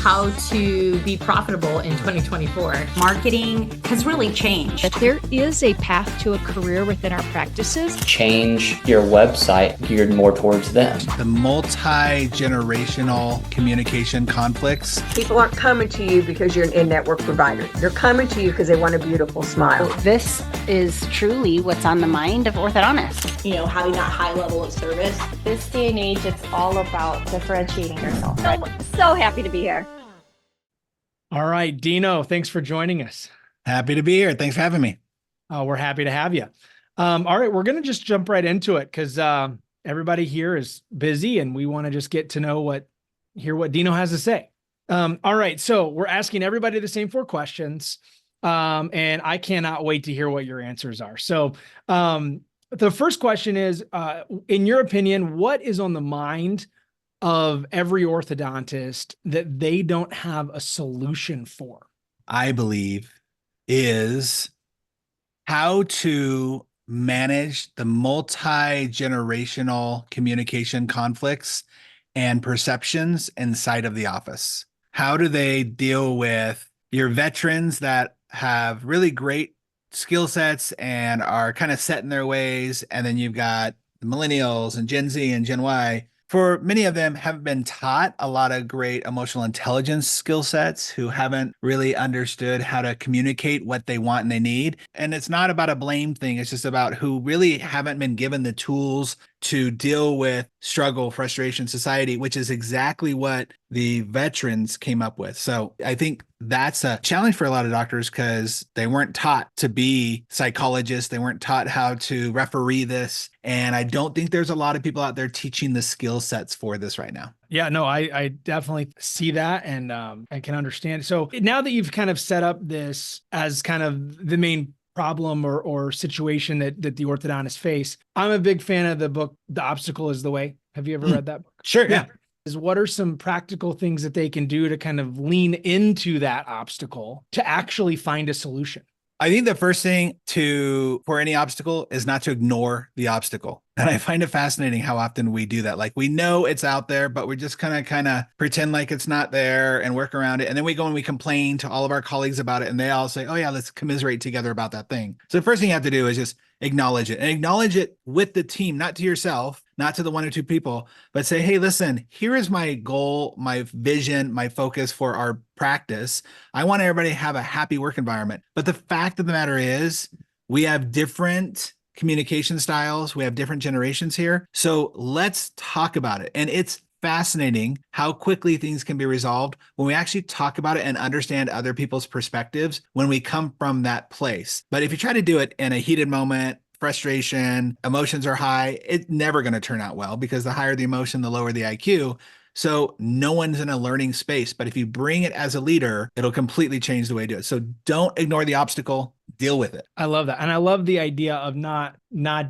how to be profitable in 2024. Marketing has really changed. That there is a path to a career within our practices. Change your website geared more towards them. The multi-generational communication conflicts. People aren't coming to you because you're an in-network provider. They're coming to you because they want a beautiful smile. This is truly what's on the mind of orthodontists. You know, having that high level of service. This day and age, it's all about differentiating yourself. So happy to be here. All right, Dino, thanks for joining us. Happy to be here. Thanks for having me. We're happy to have you. All right, we're going to just jump right into it because everybody here is busy and we want to just get to hear what Dino has to say. All right, so we're asking everybody the same 4 questions, and I cannot wait to hear what your answers are. So the first question is, in your opinion, what is on the mind of every orthodontist that they don't have a solution for? I believe is how to manage the multi-generational communication conflicts and perceptions inside of the office. How do they deal with your veterans that have really great skill sets and are kind of set in their ways? And then you've got the millennials and Gen Z and Gen Y. For many of them haven't been taught a lot of great emotional intelligence skill sets, who haven't really understood how to communicate what they want and they need. And it's not about a blame thing. It's just about who really haven't been given the tools to deal with struggle, frustration, society, which is exactly what the veterans came up with. So I think that's a challenge for a lot of doctors because they weren't taught to be psychologists. They weren't taught how to referee this. And I don't think there's a lot of people out there teaching the skill sets for this right now. Yeah, no, I definitely see that and I can understand. So now that you've kind of set up this as kind of the main problem or situation that the orthodontists face, I'm a big fan of the book, The Obstacle is the Way. Have you ever read that book? Sure, yeah. What are some practical things that they can do to kind of lean into that obstacle to actually find a solution? I think the first thing for any obstacle is not to ignore the obstacle. And I find it fascinating how often we do that. Like, we know it's out there, but we're just kind of pretend like it's not there and work around it. And then we go and we complain to all of our colleagues about it. And they all say, oh yeah, let's commiserate together about that thing. So the first thing you have to do is just acknowledge it, and acknowledge it with the team, not to yourself, not to the 1 or 2 people, but say, hey, listen, here is my goal, my vision, my focus for our practice. I want everybody to have a happy work environment. But the fact of the matter is, we have different communication styles. We have different generations here. So let's talk about it. And it's fascinating how quickly things can be resolved when we actually talk about it and understand other people's perspectives when we come from that place. But if you try to do it in a heated moment, frustration, emotions are high, it's never going to turn out well, because the higher the emotion, the lower the IQ. So no one's in a learning space. But if you bring it as a leader, it'll completely change the way you do it. So don't ignore the obstacle, deal with it. I love that. And I love the idea of not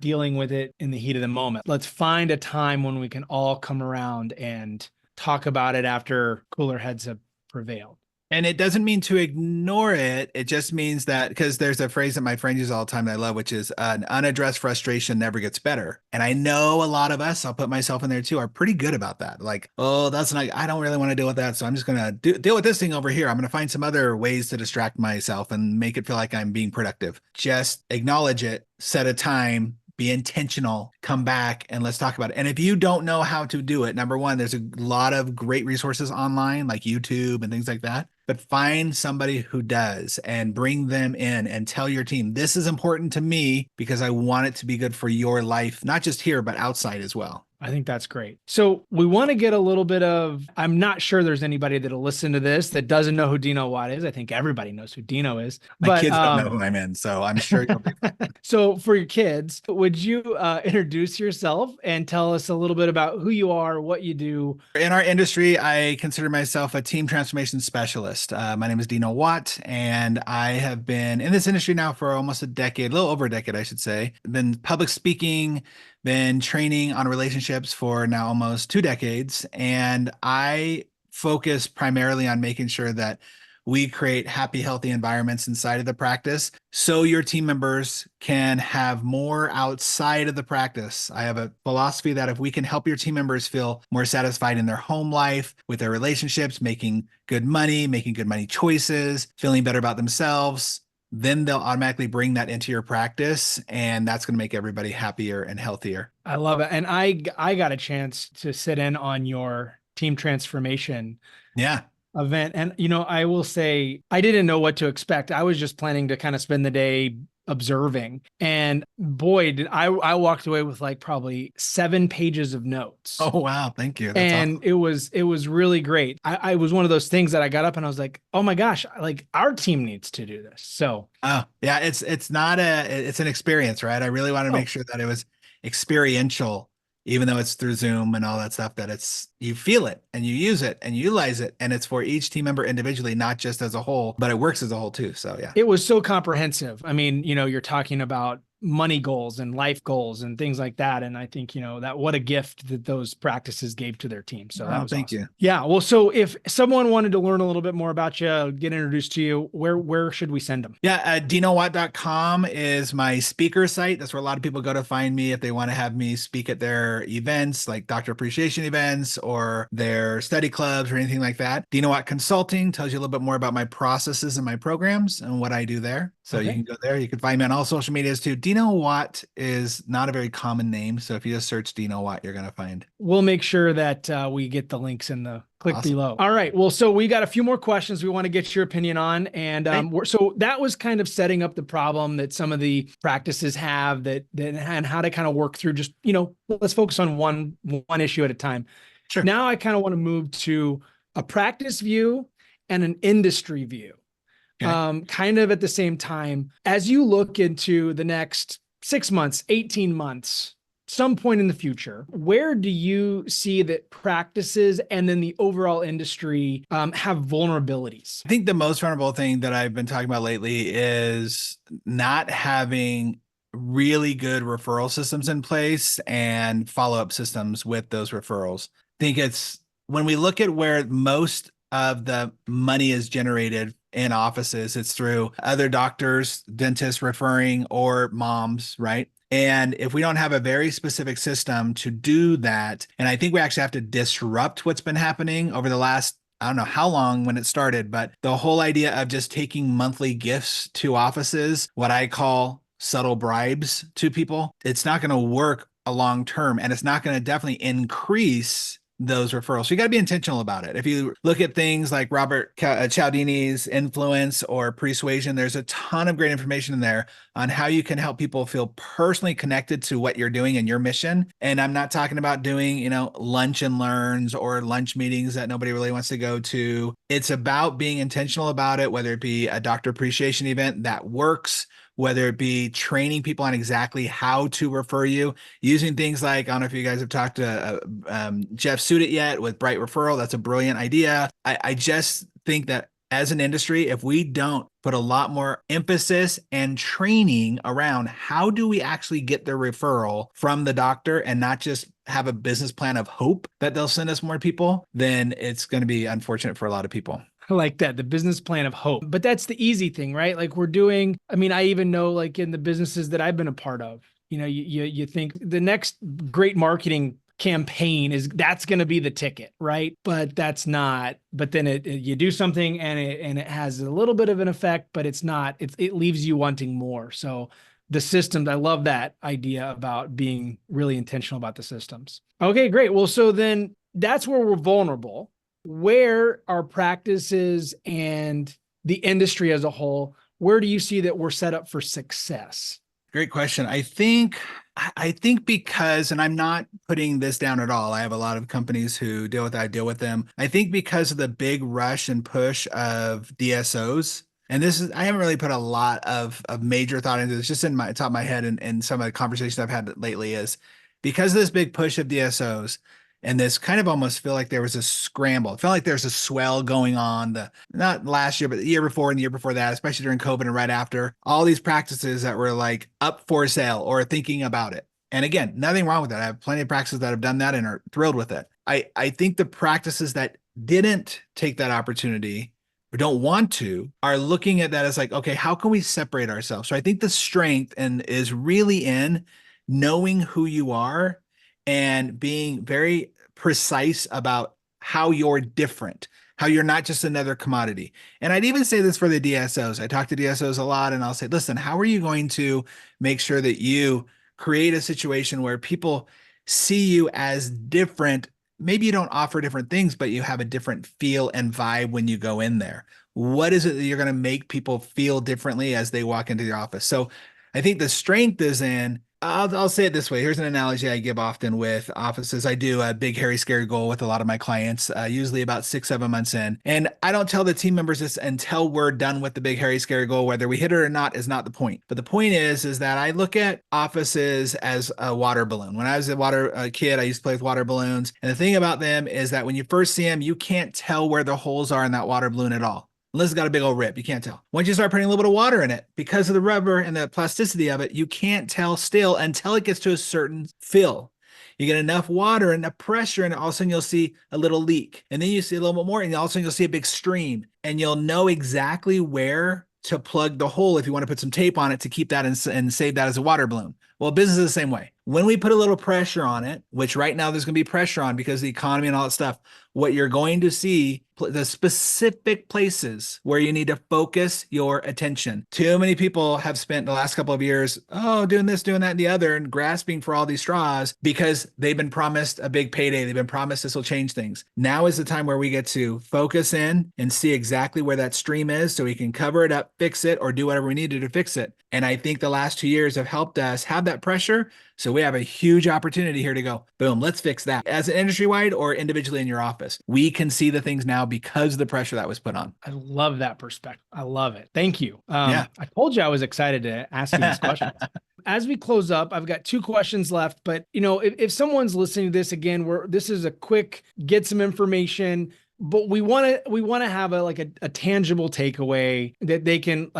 dealing with it in the heat of the moment. Let's find a time when we can all come around and talk about it after cooler heads have prevailed. And it doesn't mean to ignore it. It just means that, because there's a phrase that my friend uses all the time that I love, which is an unaddressed frustration never gets better. And I know a lot of us, I'll put myself in there too, are pretty good about that. Like, oh, I don't really want to deal with that. So I'm just going to deal with this thing over here. I'm going to find some other ways to distract myself and make it feel like I'm being productive. Just acknowledge it, set a time, be intentional, come back, and let's talk about it. And if you don't know how to do it, number one, there's a lot of great resources online like YouTube and things like that. But find somebody who does and bring them in and tell your team, this is important to me because I want it to be good for your life, not just here, but outside as well. I think that's great. So we want to get a little bit of, I'm not sure there's anybody that'll listen to this that doesn't know who Dino Watt is. I think everybody knows who Dino is. My kids don't know who I'm in, so I'm sure you'll be fine. So for your kids, would you introduce yourself and tell us a little bit about who you are, what you do? In our industry, I consider myself a team transformation specialist. My name is Dino Watt, and I have been in this industry now for almost a decade, a little over a decade, I should say. Been public speaking, been training on relationships for now almost 2 decades. And I focus primarily on making sure that we create happy, healthy environments inside of the practice so your team members can have more outside of the practice. I have a philosophy that if we can help your team members feel more satisfied in their home life, with their relationships, making good money choices, feeling better about themselves, then they'll automatically bring that into your practice, and that's going to make everybody happier and healthier. I love it. And I got a chance to sit in on your team transformation event. And, I will say, I didn't know what to expect. I was just planning to kind of spend the day observing. And boy, did I walked away with like probably 7 pages of notes. Oh, wow. Thank you. That's awesome. It was really great. I was one of those things that I got up and I was like, oh my gosh, like our team needs to do this. So, oh yeah, it's an experience, right? I really want to make sure that it was experiential, even though it's through Zoom and all that stuff, that you feel it and you use it and you utilize it. And it's for each team member individually, not just as a whole, but it works as a whole too. So yeah. It was so comprehensive. I mean, you're talking about money goals and life goals and things like that. And I think, that what a gift that those practices gave to their team. So that was thank awesome. you. Yeah. Well, so if someone wanted to learn a little bit more about you, get introduced to you, where should we send them? Yeah. DinoWatt.com is my speaker site. That's where a lot of people go to find me if they want to have me speak at their events, like doctor appreciation events or their study clubs or anything like that. Dino Watt Consulting tells you a little bit more about my processes and my programs and what I do there. So you can go there. You can find me on all social medias too. Dino Watt is not a very common name. So if you just search Dino Watt, you're going to find. We'll make sure that we get the links in the click Awesome. below. All right. Well, so we got a few more questions we want to get your opinion on. And so that was kind of setting up the problem that some of the practices have and how to kind of work through just, let's focus on one issue at a time. Sure. Now I kind of want to move to a practice view and an industry view. Okay. Kind of at the same time, as you look into the next 6 months, 18 months, some point in the future, where do you see that practices and then the overall industry have vulnerabilities? I think the most vulnerable thing that I've been talking about lately is not having really good referral systems in place and follow-up systems with those referrals. I think it's when we look at where most of the money is generated in offices, it's through other doctors, dentists referring, or moms, right? And if we don't have a very specific system to do that, and I think we actually have to disrupt what's been happening over the last, I don't know how long when it started, but the whole idea of just taking monthly gifts to offices, what I call subtle bribes to people, it's not going to work a long term, and it's not going to definitely increase those referrals. So you got to be intentional about it. If you look at things like Robert Cialdini's Influence or Persuasion, there's a ton of great information in there on how you can help people feel personally connected to what you're doing and your mission. And I'm not talking about doing, lunch and learns or lunch meetings that nobody really wants to go to. It's about being intentional about it, whether it be a doctor appreciation event that works, whether it be training people on exactly how to refer you, using things like, I don't know if you guys have talked to Jeff Sudit yet with Bright Referral. That's a brilliant idea. I just think that as an industry, if we don't put a lot more emphasis and training around how do we actually get the referral from the doctor and not just have a business plan of hope that they'll send us more people, then it's going to be unfortunate for a lot of people. I like that, the business plan of hope. But that's the easy thing, right? Like I even know like in the businesses that I've been a part of, you think the next great marketing campaign that's going to be the ticket, right? But that's not, but then you do something and it has a little bit of an effect, but it's not, it leaves you wanting more. So the systems, I love that idea about being really intentional about the systems. Okay, great. Well, so then that's where we're vulnerable. Where are practices and the industry as a whole, where do you see that we're set up for success? Great question. I think because, and I'm not putting this down at all, I have a lot of companies who deal with that, I deal with them. I think because of the big rush and push of DSOs, and I haven't really put a lot of major thought into this, just in my top of my head and some of the conversations I've had lately is because of this big push of DSOs, and this kind of almost feel like there was a scramble. It felt like there's a swell going on, not last year, but the year before and the year before that, especially during COVID and right after, all these practices that were like up for sale or thinking about it. And again, nothing wrong with that. I have plenty of practices that have done that and are thrilled with it. I think the practices that didn't take that opportunity or don't want to are looking at that as like, okay, how can we separate ourselves? So I think the strength and is really in knowing who you are and being very precise about how you're different, how you're not just another commodity. And I'd even say this for the DSOs. I talk to DSOs a lot and I'll say, listen, how are you going to make sure that you create a situation where people see you as different? Maybe you don't offer different things, but you have a different feel and vibe when you go in there. What is it that you're going to make people feel differently as they walk into your office? So I think the strength is in, I'll say it this way. Here's an analogy I give often with offices. I do a big, hairy, scary goal with a lot of my clients, usually about 6-7 months in. And I don't tell the team members this until we're done with the big, hairy, scary goal. Whether we hit it or not is not the point. But the point is that I look at offices as a water balloon. When I was a kid, I used to play with water balloons. And the thing about them is that when you first see them, you can't tell where the holes are in that water balloon at all. Unless it's got a big old rip, you can't tell. Once you start putting a little bit of water in it, because of the rubber and the plasticity of it, you can't tell still until it gets to a certain fill. You get enough water and enough pressure, and all of a sudden you'll see a little leak. And then you see a little bit more, and all of a sudden you'll see a big stream. And you'll know exactly where to plug the hole if you want to put some tape on it to keep that and save that as a water balloon. Well, business is the same way. When we put a little pressure on it, which right now there's going to be pressure on because of the economy and all that stuff, what you're going to see, the specific places where you need to focus your attention. Too many people have spent the last couple of years, doing this, doing that, and the other, and grasping for all these straws because they've been promised a big payday. They've been promised this will change things. Now is the time where we get to focus in and see exactly where that stream is so we can cover it up, fix it, or do whatever we need to do to fix it. And I think the last 2 years have helped us have that pressure. So we have a huge opportunity here to go, boom, let's fix that. As an industry-wide or individually in your office, we can see the things now because of the pressure that was put on. I love that perspective. I love it. Thank you. Yeah. I told you I was excited to ask you these questions. As we close up, I've got 2 questions left, but if someone's listening to this again, this is a quick, get some information, but we want to have a tangible takeaway that they can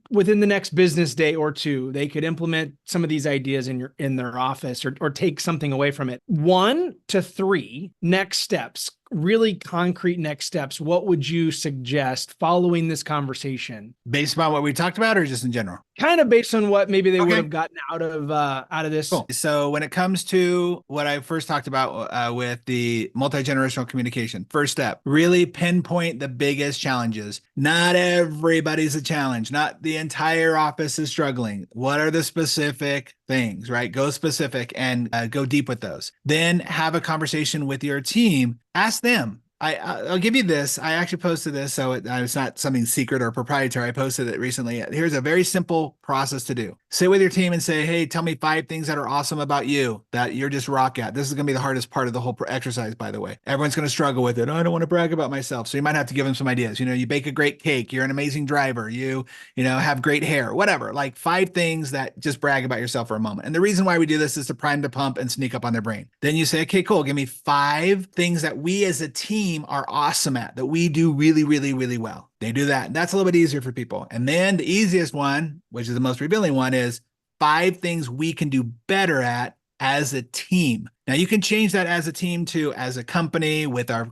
within the next business day or 2, they could implement some of these ideas in their office or take something away from it. 1 to 3 next steps, really concrete next steps. What would you suggest following this conversation? Based upon what we talked about or just in general? Kind of based on what maybe they would have gotten out of this. Cool. So when it comes to what I first talked about with the multi-generational communication, first step, really pinpoint the biggest challenges. Not everybody's a challenge. Not the entire office is struggling. What are the specific things, right? Go specific and go deep with those. Then have a conversation with your team. Ask them. I'll give you this. I actually posted this, so it's not something secret or proprietary. I posted it recently. Here's a very simple process to do. Sit with your team and say, hey, tell me 5 things that are awesome about you that you're just rock at. This is going to be the hardest part of the whole exercise, by the way. Everyone's going to struggle with it. Oh, I don't want to brag about myself. So you might have to give them some ideas. You bake a great cake. You're an amazing driver. You have great hair, whatever. Like 5 things that just brag about yourself for a moment. And the reason why we do this is to prime the pump and sneak up on their brain. Then you say, okay, cool. Give me 5 things that we as a team are awesome at, that we do really, really, really well. They do that. That's a little bit easier for people. And then the easiest one, which is the most revealing one, is 5 things we can do better at as a team. Now you can change that as a team to as a company with our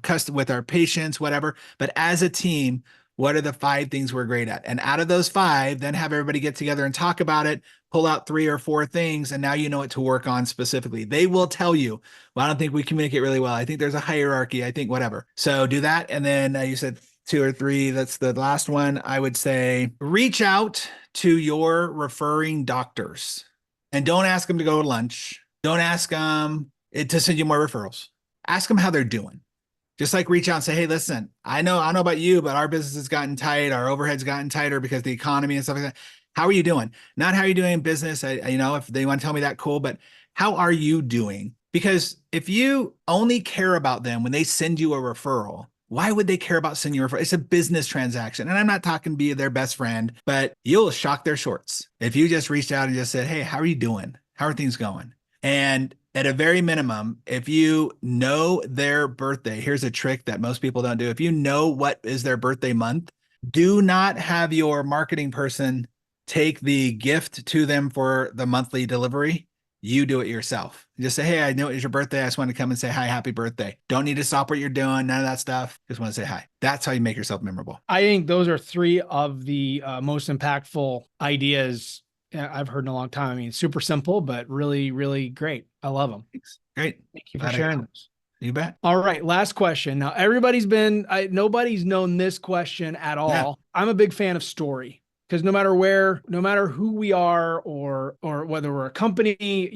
patients, whatever. But as a team, what are the 5 things we're great at? And out of those 5, then have everybody get together and talk about it, pull out 3 or 4 things, and now you know what to work on specifically. They will tell you, well, I don't think we communicate really well. I think there's a hierarchy. I think whatever. So do that. And then you said 2 or 3. That's the last one. I would say reach out to your referring doctors and don't ask them to go to lunch. Don't ask them to send you more referrals. Ask them how they're doing. Just like reach out and say, hey, listen, I know about you, but our business has gotten tight. Our overhead's gotten tighter because of the economy and stuff like that. How are you doing? Not how are you doing in business. If they want to tell me that, cool. But how are you doing? Because if you only care about them when they send you a referral, why would they care about sending you a referral? It's a business transaction. And I'm not talking to be their best friend, but you'll shock their shorts. If you just reached out and just said, hey, how are you doing? How are things going? And at a very minimum, if you know their birthday, here's a trick that most people don't do. If you know what is their birthday month, do not have your marketing person take the gift to them for the monthly delivery. you do it yourself. Just say, hey, I know it was your birthday. I just want to come and say hi, happy birthday. Don't need to stop what you're doing. None of that stuff. Just want to say hi. That's how you make yourself memorable. I think those are three of the most impactful ideas I've heard in a long time. I mean, super simple, but really, really great. I love them. Thanks. Great. Thank you for sharing those. You bet. All right. Last question. Now, nobody's known this question at all. Yeah. I'm a big fan of story. Because no matter who we are or whether we're a company,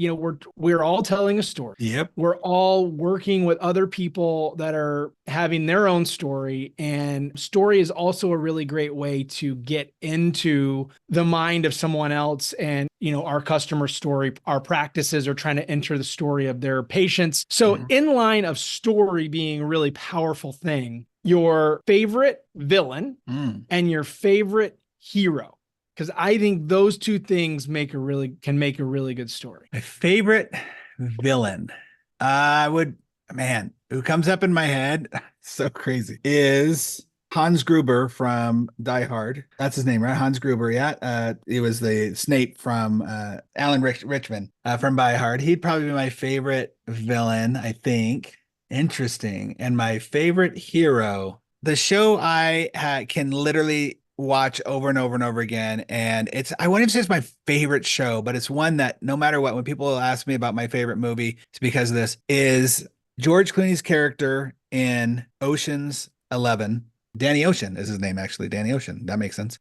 we're all telling a story. Yep. We're all working with other people that are having their own story. And story is also a really great way to get into the mind of someone else. And, our customer story, our practices are trying to enter the story of their patients. So in line of story being a really powerful thing, your favorite villain and your favorite hero, because I think those two things can make a really good story. My favorite villain, who comes up in my head, so crazy, is Hans Gruber from Die Hard. That's his name, right? Hans Gruber. Yeah. He was the Snape from Alan Richman from Die Hard. He'd probably be my favorite villain, I think. Interesting. And my favorite hero, the show I can literally watch over and over and over again. And I wouldn't even say it's my favorite show, but it's one that no matter what, when people ask me about my favorite movie, it's because of this, is George Clooney's character in Ocean's 11. Danny Ocean is his name, actually. Danny Ocean. That makes sense.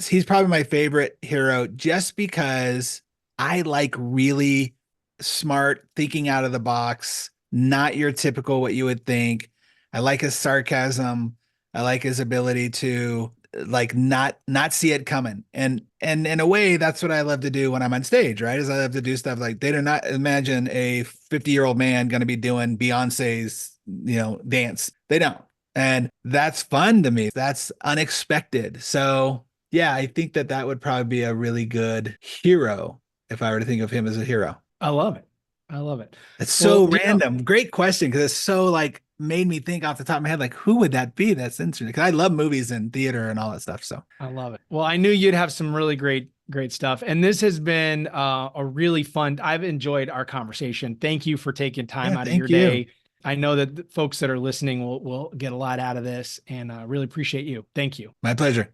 He's probably my favorite hero just because I like really smart, thinking out of the box, not your typical what you would think. I like his sarcasm. I like his ability to not see it coming. And in a way, that's what I love to do when I'm on stage, right? Is I love to do stuff like they do not imagine a 50-year-old man going to be doing Beyonce's, dance. They don't. And that's fun to me. That's unexpected. So yeah, I think that would probably be a really good hero if I were to think of him as a hero. I love it. It's so random. Great question. Cause it's so made me think off the top of my head, who would that be? That's interesting. Cause I love movies and theater and all that stuff. So I love it. Well, I knew you'd have some really great stuff. And this has been a really fun, I've enjoyed our conversation. Thank you for taking time out of your day. I know that the folks that are listening will get a lot out of this, and really appreciate you. Thank you. My pleasure.